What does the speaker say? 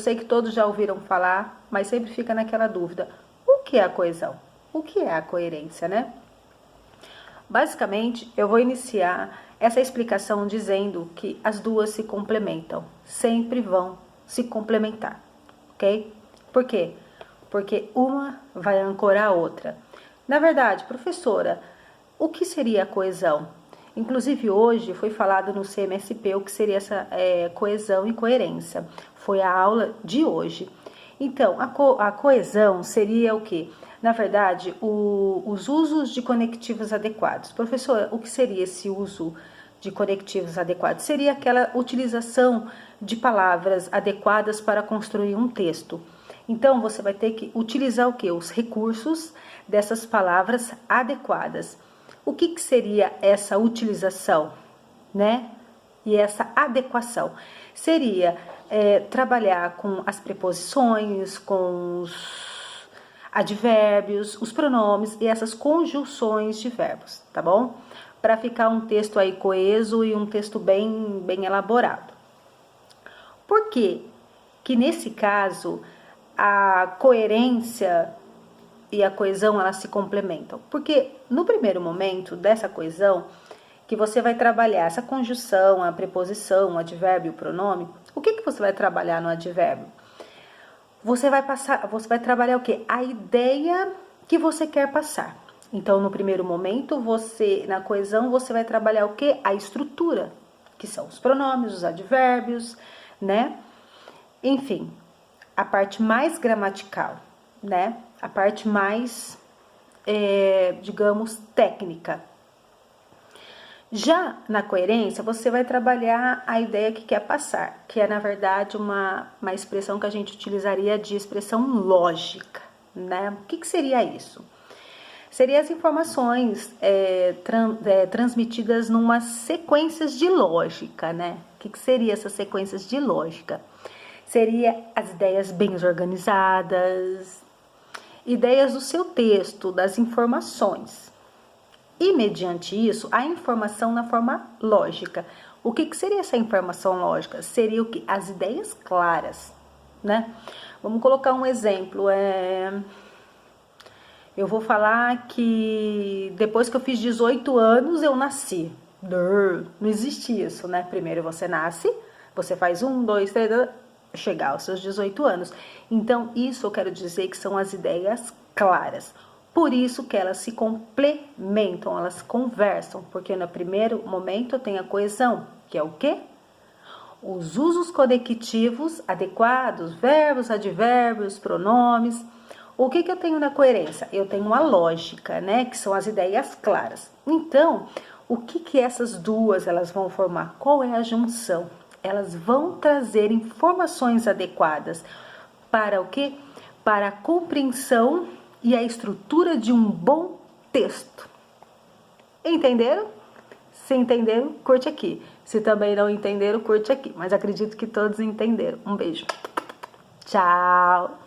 sei que todos já ouviram falar, mas sempre fica naquela dúvida. O que é a coesão? O que é a coerência, né? Basicamente, eu vou iniciar essa explicação dizendo que as duas se complementam, sempre vão se complementar, ok? Por quê? Porque uma vai ancorar a outra. Na verdade, professora, o que seria a coesão? Inclusive hoje foi falado no CMSP o que seria essa coesão e coerência. Foi a aula de hoje. Então, a coesão seria o quê? Na verdade, os usos de conectivos adequados. Professora, o que seria esse uso de conectivos adequados? Seria aquela utilização de palavras adequadas para construir um texto. Então, você vai ter que utilizar o quê? Os recursos dessas palavras adequadas. O que seria essa utilização, né? E essa adequação? Seria trabalhar com as preposições, com os advérbios, os pronomes e essas conjunções de verbos, tá bom? Para ficar um texto aí coeso e um texto bem elaborado. Por quê? Que nesse caso a coerência e a coesão elas se complementam? Porque no primeiro momento dessa coesão, que você vai trabalhar essa conjunção, a preposição, o advérbio, o pronome, o que você vai trabalhar no advérbio? Você vai trabalhar o quê? A ideia que você quer passar. Então, no primeiro momento, na coesão, você vai trabalhar o quê? A estrutura, que são os pronomes, os advérbios, né? Enfim, a parte mais gramatical, né? A parte mais, digamos, técnica. Já na coerência, você vai trabalhar a ideia que quer passar, que é, na verdade, uma expressão que a gente utilizaria de expressão lógica, né? O que seria isso? Seria as informações transmitidas numa sequências de lógica, né? O que seria essas sequências de lógica? Seria as ideias bem organizadas, ideias do seu texto, das informações. E, mediante isso, a informação na forma lógica. O que seria essa informação lógica? Seria o que? As ideias claras, né? Vamos colocar um exemplo. Eu vou falar que depois que eu fiz 18 anos, eu nasci. Não existe isso, né? Primeiro você nasce, você faz 1, 2, 3, chegar aos seus 18 anos. Então, isso eu quero dizer que são as ideias claras. Por isso que elas se complementam, elas conversam, porque no primeiro momento tem a coesão, que é o quê? Os usos conectivos adequados, verbos, advérbios, pronomes. O que eu tenho na coerência? Eu tenho a lógica, né? Que são as ideias claras. Então, o que essas duas elas vão formar? Qual é a junção? Elas vão trazer informações adequadas para o quê? Para a compreensão e a estrutura de um bom texto. Entenderam? Se entenderam, curte aqui. Se também não entenderam, curte aqui. Mas acredito que todos entenderam. Um beijo. Tchau!